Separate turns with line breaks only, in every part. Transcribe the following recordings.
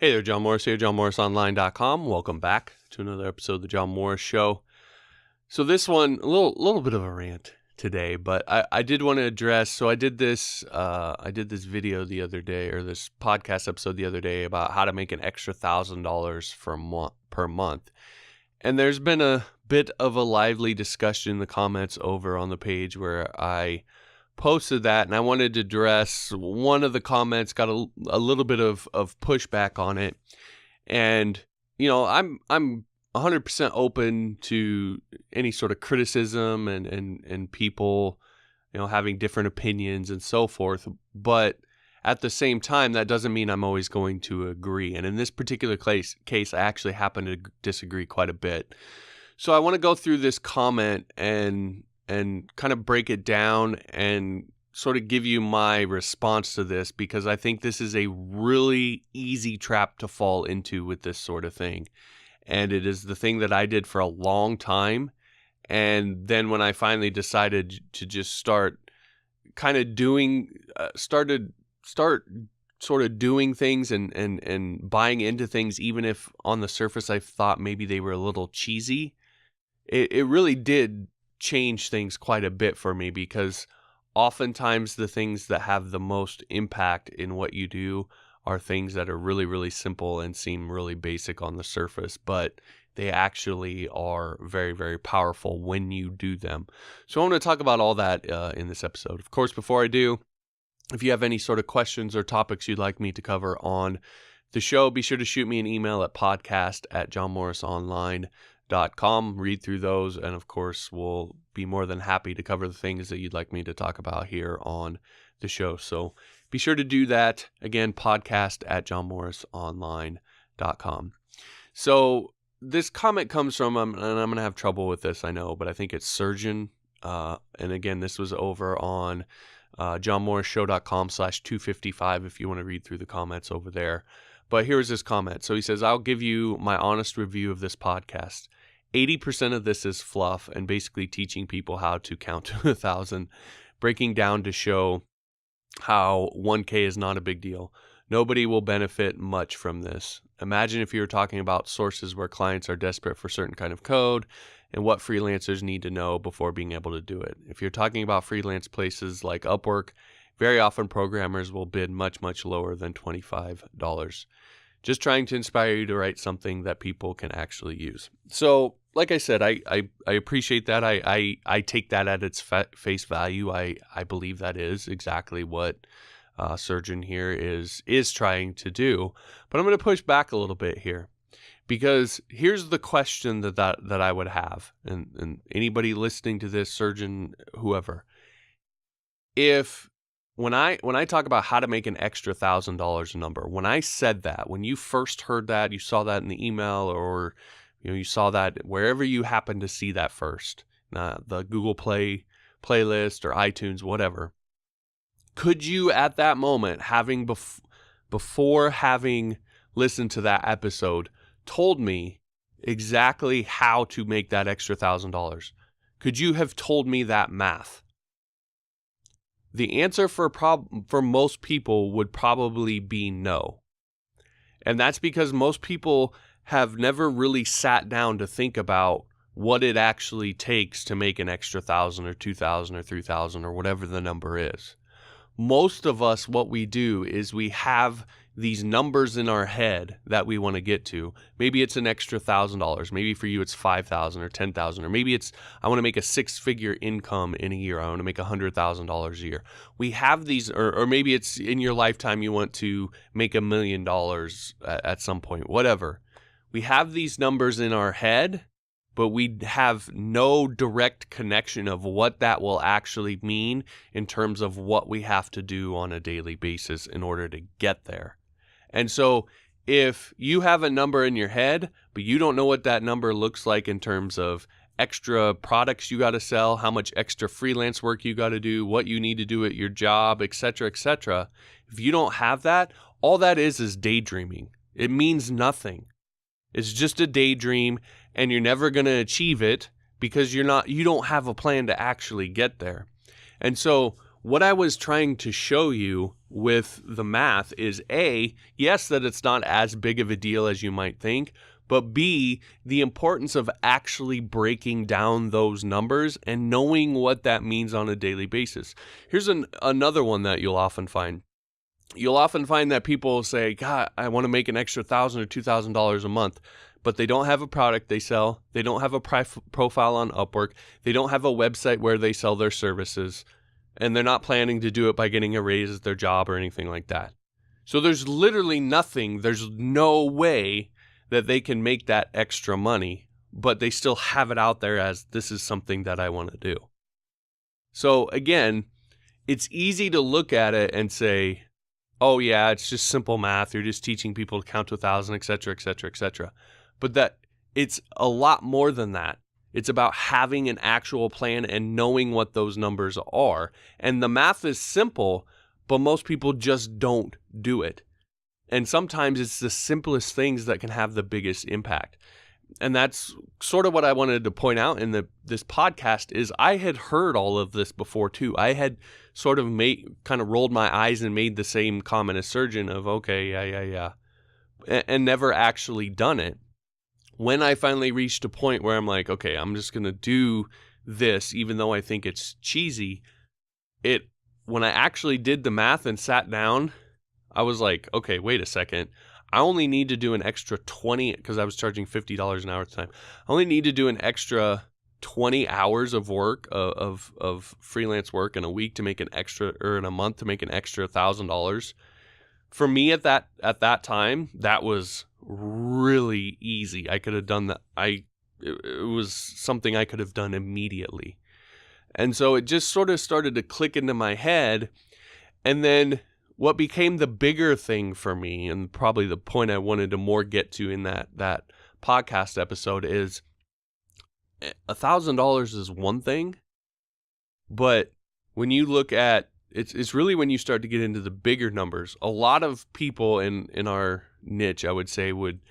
Hey there, John Morris here, johnmorrisonline.com. Welcome back to another episode of the John Morris Show. So this one, a little bit of a rant today, but I did want to address. So I did this video the other day, or this podcast episode the other day about how to make an extra $1,000 per month, and there's been a bit of a lively discussion in the comments over on the page where I posted that, and I wanted to address one of the comments. Got a little bit of pushback on it, and I'm 100% open to any sort of criticism and people having different opinions and so forth, but at the same time that doesn't mean I'm always going to agree. And in this particular case I actually happen to disagree quite a bit. So I want to go through this comment and kind of break it down and sort of give you my response to this, because I think this is a really easy trap to fall into with this sort of thing. And it is the thing that I did for a long time. And then when I finally decided to just start kind of start sort of doing things and buying into things, even if on the surface I thought maybe they were a little cheesy, it really did change things quite a bit for me, because oftentimes the things that have the most impact in what you do are things that are really, really simple and seem really basic on the surface, but they actually are very, very powerful when you do them. So I want to talk about all that in this episode. Of course, before I do, if you have any sort of questions or topics you'd like me to cover on the show, be sure to shoot me an email at podcast@johnmorrisonline.com. Read through those, and of course we'll be more than happy to cover the things that you'd like me to talk about here on the show. So be sure to do that. Again, podcast@johnmorrisonline.com. So this comment comes from, and I'm going to have trouble with this, I know, but I think it's Surgeon. And again, this was over on johnmorrisshow.com/255 if you want to read through the comments over there. But here's his comment. So he says, I'll give you my honest review of this podcast. 80% of this is fluff and basically teaching people how to count to 1,000, breaking down to show how 1K is not a big deal. Nobody will benefit much from this. Imagine if you were talking about sources where clients are desperate for certain kind of code and what freelancers need to know before being able to do it. If you're talking about freelance places like Upwork, very often programmers will bid much, much lower than $25. Just trying to inspire you to write something that people can actually use. So, like I said, I appreciate that. I take that at its face value. I believe that is exactly what Surgeon here is trying to do. But I'm going to push back a little bit here, because here's the question that I would have, and anybody listening to this, Surgeon, whoever, when I talk about how to make an extra $1,000 number, when I said that, when you first heard that, you saw that in the email, or you saw that wherever you happened to see that first, the Google Play playlist or iTunes, whatever, could you at that moment, before having listened to that episode, told me exactly how to make that extra $1,000? Could you have told me that math? The answer for most people would probably be no. And that's because most people have never really sat down to think about what it actually takes to make an extra 1,000 or 2,000 or 3,000 or whatever the number is. Most of us, what we do is we have these numbers in our head that we want to get to. Maybe it's an extra $1,000. Maybe for you it's 5,000 or 10,000, or maybe it's I want to make a 6-figure income in a year. I want to make $100,000 a year. We have these, or maybe it's in your lifetime you want to make $1 million at some point. Whatever. We have these numbers in our head, but we have no direct connection of what that will actually mean in terms of what we have to do on a daily basis in order to get there. And so if you have a number in your head, but you don't know what that number looks like in terms of extra products you got to sell, how much extra freelance work you got to do, what you need to do at your job, etc., if you don't have that, all that is daydreaming. It means nothing. It's just a daydream, and you're never going to achieve it because you don't have a plan to actually get there. And so what I was trying to show you with the math is A, yes, that it's not as big of a deal as you might think, but B, the importance of actually breaking down those numbers and knowing what that means on a daily basis. Here's another one that you'll often find. You'll often find that people say, God, I want to make an extra $1,000 or $2,000 a month, but they don't have a product they sell. They don't have a profile on Upwork. They don't have a website where they sell their services, and they're not planning to do it by getting a raise at their job or anything like that. So there's literally nothing. There's no way that they can make that extra money, but they still have it out there as this is something that I want to do. So again, it's easy to look at it and say, oh yeah, it's just simple math. You're just teaching people to count to 1,000, et cetera, et cetera, et cetera. But that it's a lot more than that. It's about having an actual plan and knowing what those numbers are. And the math is simple, but most people just don't do it. And sometimes it's the simplest things that can have the biggest impact. And that's sort of what I wanted to point out in this podcast is I had heard all of this before too. I had sort of kind of rolled my eyes and made the same comment as Surgeon of, okay, yeah, and never actually done it. When I finally reached a point where I'm like, okay, I'm just going to do this, even though I think it's cheesy, when I actually did the math and sat down, I was like, okay, wait a second. I only need to do an extra 20, because I was charging $50 an hour at the time. I only need to do an extra 20 hours of work, of freelance work in a week to make an extra, or in a month to make an extra $1,000. For me at that time, that was really easy. I could have done that. It was something I could have done immediately. And so it just sort of started to click into my head. And then what became the bigger thing for me, and probably the point I wanted to more get to in that podcast episode, is $1,000 is one thing, but when you look at it's really when you start to get into the bigger numbers. A lot of people in our niche, I would say, would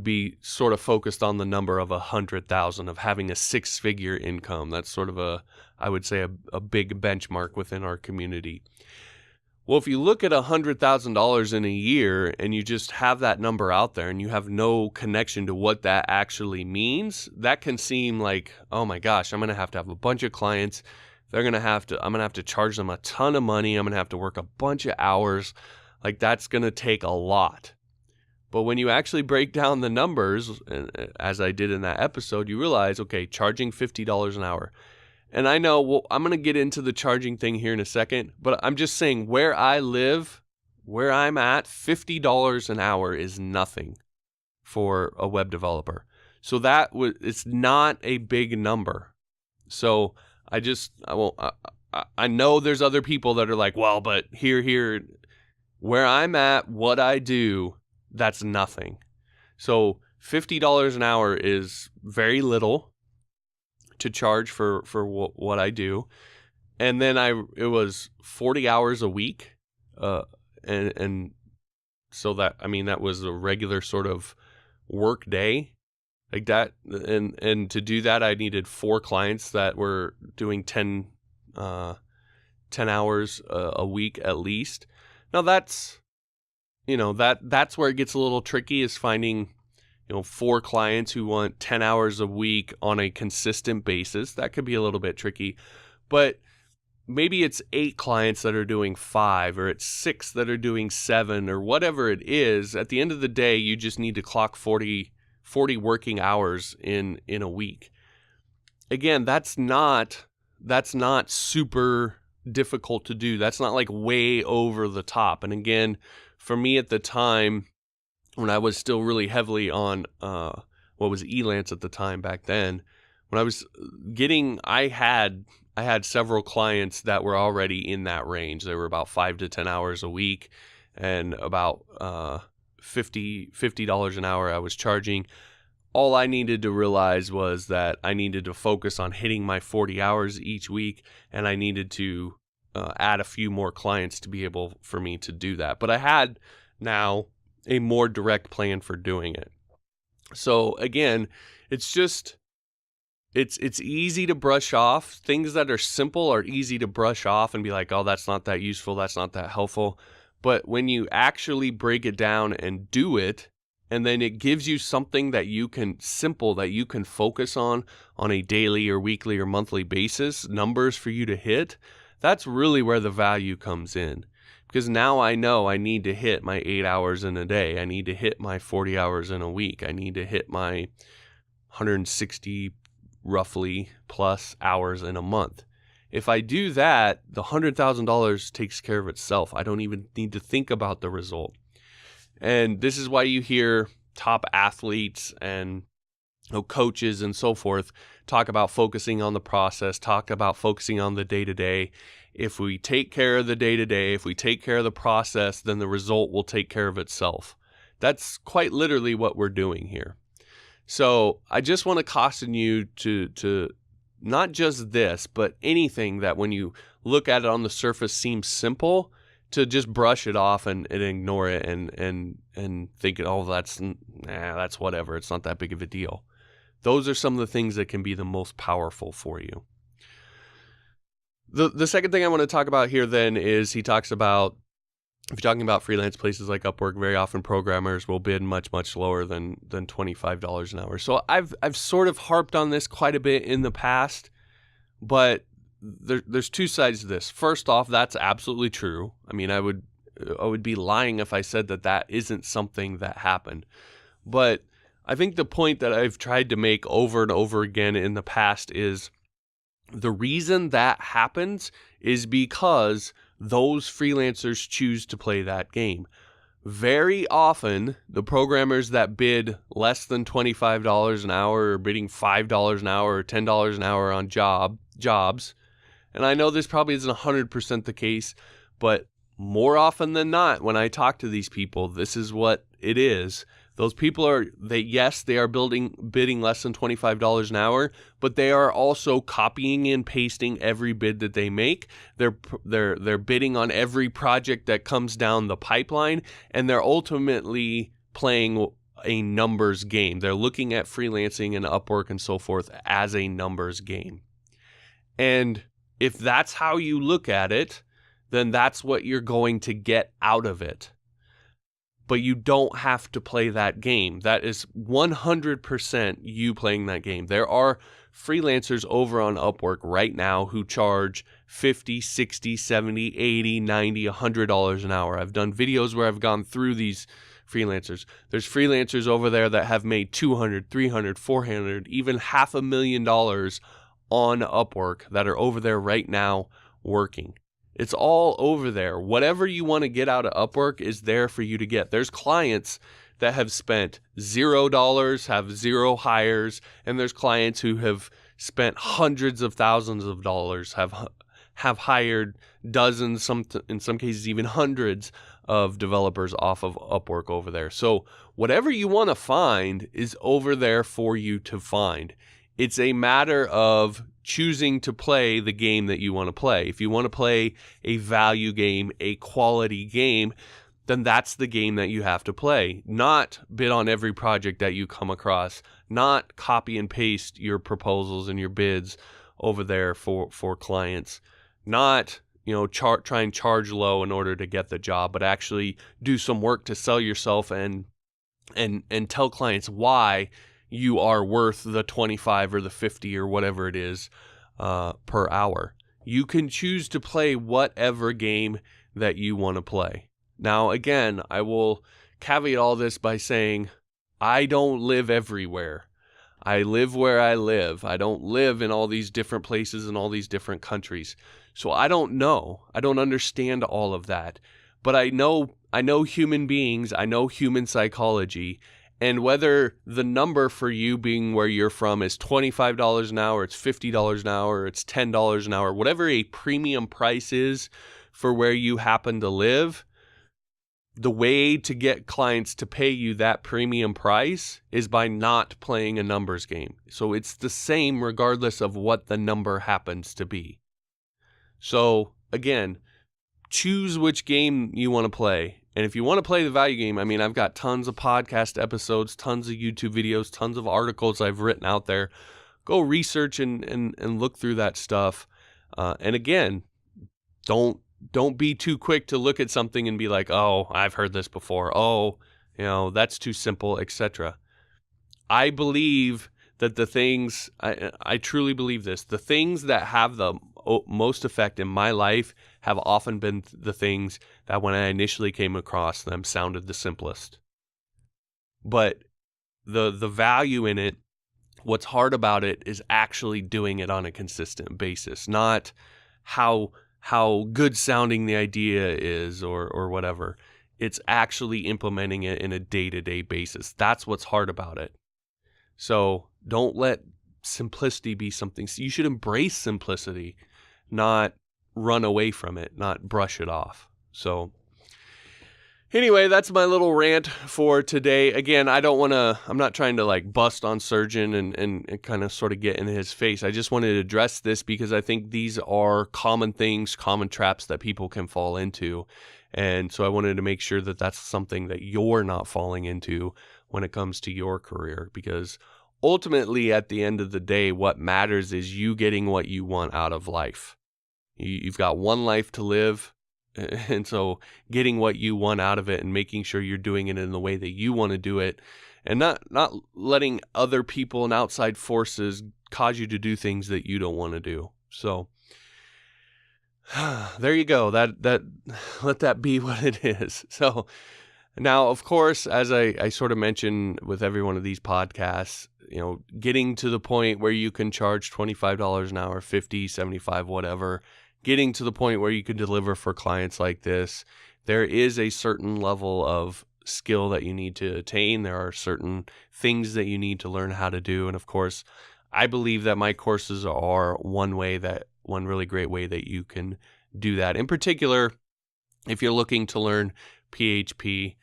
be sort of focused on the number of 100,000, of having a 6-figure income. That's sort of I would say a big benchmark within our community. Well, if you look at $100,000 in a year and you just have that number out there and you have no connection to what that actually means, that can seem like, oh my gosh, I'm going to have a bunch of clients. I'm going to have to charge them a ton of money. I'm going to have to work a bunch of hours. Like, that's going to take a lot. But when you actually break down the numbers, as I did in that episode, you realize, okay, charging $50 an hour. And I know, well, I'm going to get into the charging thing here in a second, but I'm just saying where I live, where I'm at, $50 an hour is nothing for a web developer. So it's not a big number. So I know there's other people that are like, well, but here, where I'm at, what I do, that's nothing. So $50 an hour is very little to charge for what I do. And then it was 40 hours a week. And so that was a regular sort of work day like that. And to do that, I needed 4 clients that were doing 10 hours a week at least. Now that's where it gets a little tricky, is finding 4 clients who want 10 hours a week on a consistent basis. That could be a little bit tricky, but maybe it's 8 clients that are doing 5, or it's 6 that are doing 7, or whatever it is. At the end of the day, you just need to clock 40 working hours in a week. Again, that's not super difficult to do. That's not like way over the top. And again, for me at the time, when I was still really heavily on what was Elance at the time back then, when I was I had several clients that were already in that range. They were about 5 to 10 hours a week, and about $50 an hour I was charging. All I needed to realize was that I needed to focus on hitting my 40 hours each week, and I needed to add a few more clients to be able for me to do that. But I had now a more direct plan for doing it. So again, it's just it's easy to brush off. Things that are simple are easy to brush off and be like, oh, that's not that useful, that's not that helpful. But when you actually break it down and do it, and then it gives you something that you can focus on a daily or weekly or monthly basis, numbers for you to hit, that's really where the value comes in. Because now I know I need to hit my 8 hours in a day. I need to hit my 40 hours in a week. I need to hit my 160 roughly plus hours in a month. If I do that, the $100,000 takes care of itself. I don't even need to think about the result. And this is why you hear top athletes and coaches and so forth talk about focusing on the process, talk about focusing on the day-to-day. If we take care of the day-to-day, if we take care of the process, then the result will take care of itself. That's quite literally what we're doing here. So I just want to caution you to not just this, but anything that when you look at it on the surface seems simple, to just brush it off and ignore it and think, oh, that's whatever. It's not that big of a deal. Those are some of the things that can be the most powerful for you. The second thing I want to talk about here then is he talks about, if you're talking about freelance places like Upwork, very often programmers will bid much, much lower than $25 an hour. So I've sort of harped on this quite a bit in the past, but there's two sides to this. First off, that's absolutely true. I mean, I would be lying if I said that isn't something that happened. But I think the point that I've tried to make over and over again in the past is the reason that happens is because those freelancers choose to play that game. Very often, the programmers that bid less than $25 an hour or bidding $5 an hour or $10 an hour on jobs, and I know this probably isn't 100% the case, but more often than not, when I talk to these people, this is what it is. Those people they are bidding less than $25 an hour, but they are also copying and pasting every bid that they make. They're bidding on every project that comes down the pipeline, and they're ultimately playing a numbers game. They're looking at freelancing and Upwork and so forth as a numbers game. And if that's how you look at it, then that's what you're going to get out of it. But you don't have to play that game. That is 100% you playing that game. There are freelancers over on Upwork right now who charge $50, $60, $70, $80, $90, $100 an hour. I've done videos where I've gone through these freelancers. There's freelancers over there that have made $200, $300, $400, even $500,000 on Upwork that are over there right now working. It's all over there. Whatever you want to get out of Upwork is there for you to get. There's clients that have spent $0, have 0 hires, and there's clients who have spent hundreds of thousands of dollars, have hired dozens, in some cases even hundreds of developers off of Upwork over there. So whatever you want to find is over there for you to find. It's a matter of choosing to play the game that you want to play. If you want to play a value game, a quality game, then that's the game that you have to play. Not bid on every project that you come across, not copy and paste your proposals and your bids over there for clients, not try and charge low in order to get the job, but actually do some work to sell yourself and tell clients why you are worth the 25 or the 50 or whatever it is per hour. You can choose to play whatever game that you want to play. Now, again, I will caveat all this by saying I don't live everywhere. I live where I live. I don't live in all these different places in all these different countries. So I don't know. I don't understand all of that. But I know human beings. I know human psychology. And whether the number for you being where you're from is $25 an hour, it's $50 an hour, it's $10 an hour, whatever a premium price is for where you happen to live, the way to get clients to pay you that premium price is by not playing a numbers game. So it's the same regardless of what the number happens to be. So again, choose which game you want to play. And if you want to play the value game, I mean, I've got tons of podcast episodes, tons of YouTube videos, tons of articles I've written out there go research and look through that stuff. And again, don't be too quick to look at something and be like, oh, I've heard this before. Oh, that's too simple, etc. I believe that the things, I truly believe this, the things that have the most effect in my life have often been the things that when I initially came across them sounded the simplest. But the value in it, what's hard about it is actually doing it on a consistent basis, not how good sounding the idea is or whatever. It's actually implementing it in a day-to-day basis. That's what's hard about it. So don't let simplicity be something. You should embrace simplicity, not run away from it, not brush it off. So anyway, that's my little rant for today. Again, I'm not trying to like bust on Surgeon and kind of sort of get in his face. I just wanted to address this because I think these are common things, common traps that people can fall into. And so I wanted to make sure that that's something that you're not falling into when it comes to your career, because ultimately at the end of the day, what matters is you getting what you want out of life. You've got one life to live. And so getting what you want out of it and making sure you're doing it in the way that you want to do it, and not letting other people and outside forces cause you to do things that you don't want to do. So there you go. That let that be what it is. So now, of course, as I sort of mentioned with every one of these podcasts, getting to the point where you can charge $25 an hour, 50, 75, whatever, getting to the point where you can deliver for clients like this, there is a certain level of skill that you need to attain. There are certain things that you need to learn how to do. And of course, I believe that my courses are one really great way that you can do that. In particular, if you're looking to learn PHP,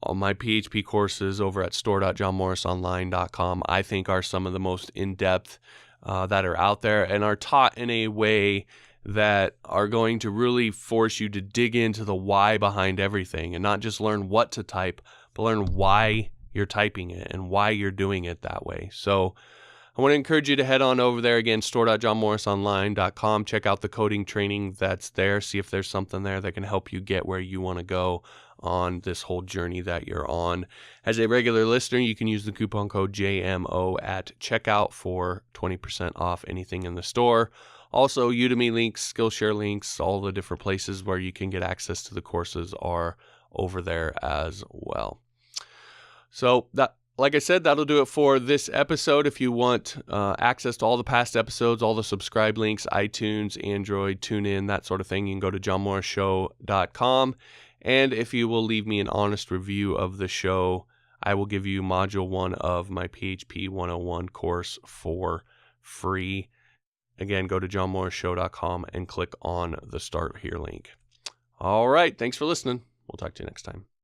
all my PHP courses over at store.johnmorrisonline.com, I think are some of the most in-depth that are out there and are taught in a way that are going to really force you to dig into the why behind everything and not just learn what to type, but learn why you're typing it and why you're doing it that way. So I want to encourage you to head on over there again, store.johnmorrisonline.com. Check out the coding training that's there. See if there's something there that can help you get where you want to go on this whole journey that you're on. As a regular listener, you can use the coupon code JMO at checkout for 20% off anything in the store. Also, Udemy links, Skillshare links, all the different places where you can get access to the courses are over there as well. So that, like I said, that'll do it for this episode. If you want access to all the past episodes, all the subscribe links, iTunes, Android, TuneIn, that sort of thing, you can go to johnmorrisshow.com. And if you will leave me an honest review of the show, I will give you Module 1 of my PHP 101 course for free. Again, go to johnmorrisshow.com and click on the Start Here link. All right. Thanks for listening. We'll talk to you next time.